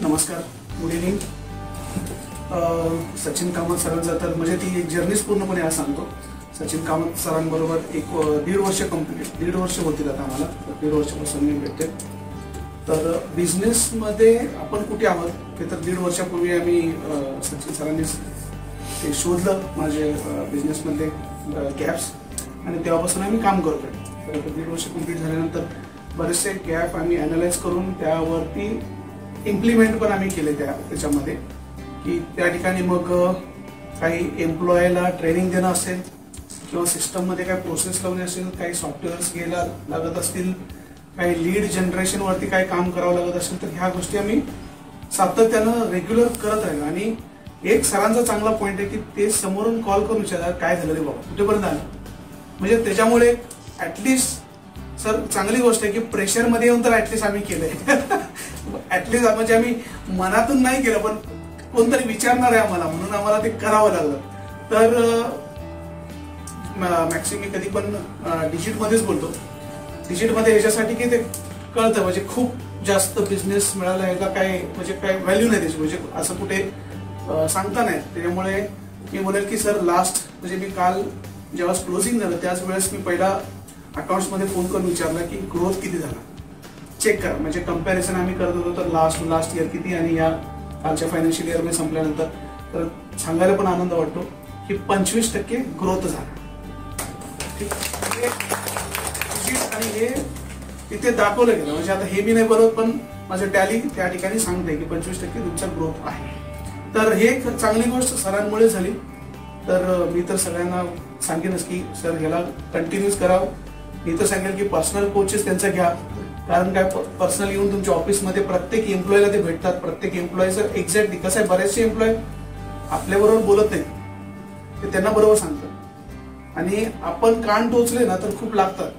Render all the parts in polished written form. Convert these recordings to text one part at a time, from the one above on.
नमस्कार, good evening. Sachin Kamat सरांचा तर म्हणजे ती एक जर्नीच पूर्णपणे आज सांगतो. सचिन कामत सरांबरोबर एक 1.5 वर्ष कंप्लीट 1.5 वर्ष होतील आता आम्हाला. 1.5 वर्षापासून मी भेटते. तर बिझनेसमध्ये आपण कुठे आहोत ते तर 1.5 वर्षापूर्वी आम्ही सचिन सरांनी ते शोधलं माझे बिझनेसमधले गॅप्स आणि तेव्हापासून आम्ही काम करतोय. तर 1.5 वर्ष कंप्लीट झाल्यानंतर बरेचसे गॅप आम्ही अनालाइज करून त्यावरती इम्प्लिमेंट पण आम्ही केले त्याच्यामध्ये की त्या ठिकाणी मग काही एम्प्लॉयला ट्रेनिंग देणं असेल किंवा सिस्टममध्ये काही प्रोसेस लावणे असेल, काही सॉफ्टवेअर्स घ्यायला लागत असतील, काही लीड जनरेशनवरती काही काम करावं लागत असेल तर ह्या गोष्टी आम्ही सातत्यानं रेग्युलर करत राहिलो. आणि एक सरांचा चांगला पॉईंट आहे की ते समोरून कॉल करून विचारतात काय झालं रे बाबा, कुठेपर्यंत आलं. म्हणजे त्याच्यामुळे ऍटलिस्ट सर चांगली गोष्ट आहे की प्रेशरमध्ये येऊन तर ऍटलिस्ट आम्ही केलंय. ऍटलिस्ट म्हणजे आम्ही मनातून नाही केलं पण कोणतरी विचारणार आहे आम्हाला म्हणून आम्हाला ते करावं लागलं. तर मॅक्सिमम कधी पण डिजिटमध्येच बोलतो. डिजिटमध्ये याच्यासाठी की ते कळतं म्हणजे खूप जास्त बिझनेस मिळाला याला काय म्हणजे काय व्हॅल्यू नाही त्याची, म्हणजे असं कुठे सांगता नाही. त्याच्यामुळे मी बोलेल की सर लास्ट म्हणजे मी काल जेव्हा क्लोजिंग झालं त्याच वेळेस मी पहिला अकाउंट्समध्ये फोन करून विचारला की ग्रोथ किती झाला चेक करा. म्हणजे कंपॅरिझन आम्ही करत होतो तर लास्ट इयर किती आणि या कालच्या फायनान्शियल इयर मध्ये संपल्यानंतर तर सांगायला पण आनंद वाटतो की 25% ग्रोथ झाला. ठीक आणि हे तिथे दाखवलं गेलं. म्हणजे आता हे मी नाही बरोबर पण माझं टॅली त्या ठिकाणी सांगते की 25% तुमचा ग्रोथ आहे. तर हे चांगली गोष्ट सरांमुळे झाली. तर मी तर सगळ्यांना सांगेनच की सर ह्याला कंटिन्यूज करावं. मी तर सांगेल की पर्सनल कोचेस त्यांचा घ्या. कारण काय पर्सनल येऊन तुमच्या ऑफिसमध्ये प्रत्येक एम्प्लॉयला ते भेटतात. प्रत्येक एम्प्लॉयचं एक्झॅक्टली कसं आहे, बरेचसे एम्प्लॉय आपल्याबरोबर बोलत नाही ते त्यांना बरोबर सांगतात आणि आपण कान टोचले ना तर खूप लागतात.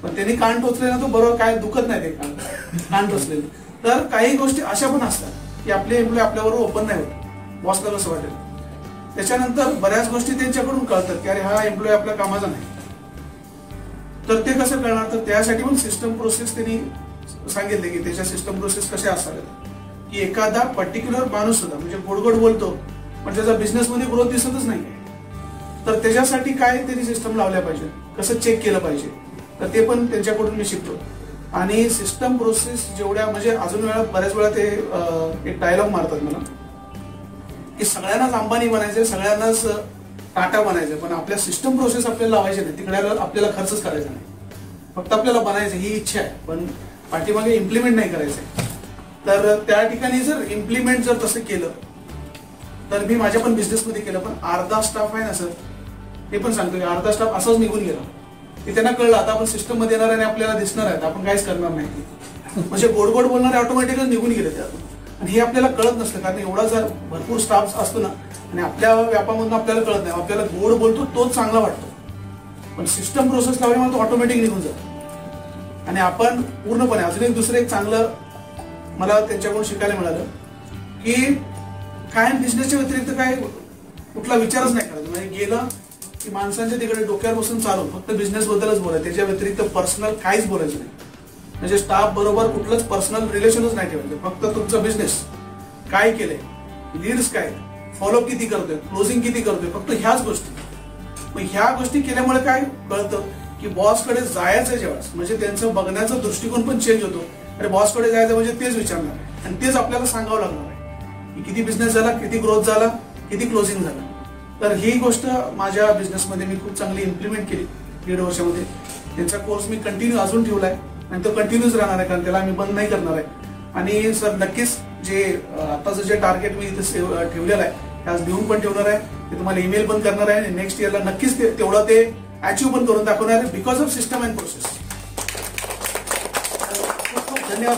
पण त्यांनी कान टोचले ना तो बरोबर काय दुखत नाही ते कान टोचलेले. तर काही गोष्टी अशा पण असतात की आपले एम्प्लॉय आपल्याबरोबर ओपन नाही होत, बॉसला कसं वाटेल. त्याच्यानंतर बऱ्याच गोष्टी त्यांच्याकडून कळतात की अरे हा एम्प्लॉय आपल्या कामाचा नाही. तर ते कसं करणार, तर त्यासाठी पण सिस्टम प्रोसेस त्यांनी सांगितले की त्याच्या सिस्टम प्रोसेस कशा असाव्यात. की एखादा पर्टिक्युलर माणूस सुद्धा म्हणजे गोड बोलतो पण त्याचा बिझनेसमध्ये ग्रोथ दिसतच नाही. तर त्याच्यासाठी काय त्यांनी सिस्टम लावल्या पाहिजे, कसं चेक केलं पाहिजे. तर ते पण त्यांच्याकडून मी शिकतो. आणि सिस्टम प्रोसेस जेवढ्या म्हणजे अजून बऱ्याच वेळा ते एक डायलॉग मारतात मला की सगळ्यांनाच अंबानी बनायचंय, सगळ्यांनाच टाटा बनायचं, पण आपल्या सिस्टम प्रोसेस आपल्याला लावायचे नाही. तिकडे आपल्याला खर्चच करायचा नाही, फक्त आपल्याला बनायचं ही इच्छा आहे पण पाठीमागे इम्प्लिमेंट नाही करायचंय. तर त्या ठिकाणी जर इम्प्लिमेंट जर तसं केलं तर मी माझ्या पण बिझनेसमध्ये केलं. पण अर्धा स्टाफ आहे ना सर, ते पण सांगतो की अर्धा स्टाफ असाच निघून गेला की त्यांना कळलं आता आपण सिस्टम मध्ये येणार आणि आपल्याला दिसणार आहेत, आपण काहीच करणार नाही. म्हणजे गोड बोलणारे ऑटोमॅटिकच निघून गेले त्यातून. आणि हे आपल्याला कळत नसतं कारण एवढा जर भरपूर स्टाफ असतो ना आणि आपल्या व्यापामधून आपल्याला कळत नाही. आपल्याला गोड बोलतो तोच चांगला वाटतो पण सिस्टम प्रोसेस लावल्यामुळे तो ऑटोमॅटिक निघून जातो. आणि आपण पूर्णपणे अजून एक दुसरं एक चांगलं मला त्यांच्याकडून शिकायला मिळालं की काय बिझनेसच्या व्यतिरिक्त काय कुठला विचारच नाही करायचा. म्हणजे गेलं की माणसांच्या तिकडे डोक्यावर बसून चालून फक्त बिझनेस बद्दलच बोलायचं, त्याच्या व्यतिरिक्त पर्सनल काहीच बोलायचं नाही. म्हणजे स्टाफ बरोबर कुठलंच पर्सनल रिलेशनच नाही ठेवायचं. फक्त तुमचं बिझनेस काय केलंय, लीड्स काय, फॉलोअप किती करतोय, क्लोजिंग किती करतोय, फक्त ह्याच गोष्टी. मग ह्या गोष्टी केल्यामुळे काय कळतं की बॉसकडे जायचं जेव्हा म्हणजे त्यांचं बघण्याचा दृष्टिकोन पण चेंज होतो. अरे बॉसकडे जायचं म्हणजे तेच विचारणार आणि तेच आपल्याला सांगावं लागणार आहे की किती बिझनेस झाला, किती ग्रोथ झाला, किती क्लोजिंग झालं. तर ही गोष्ट माझ्या बिझनेसमध्ये मी खूप चांगली इम्प्लिमेंट केली 1.5 वर्षामध्ये. त्यांचा कोर्स मी कंटिन्यू अजून ठेवलाय आणि तो कंटिन्यूच राहणार आहे कारण त्याला आम्ही बंद नाही करणार आहे. आणि सर नक्कीच जे आताचं जे टार्गेट मी इथे ठेवलेलं आहे ते आज लिहून पण ठेवणार आहे, ते तुम्हाला ईमेल पण करणार आहे आणि नेक्स्ट इयरला नक्कीच तेवढं ते अचीव्ह पण करून दाखवणार आहे because of system and process. खूप खूप धन्यवाद.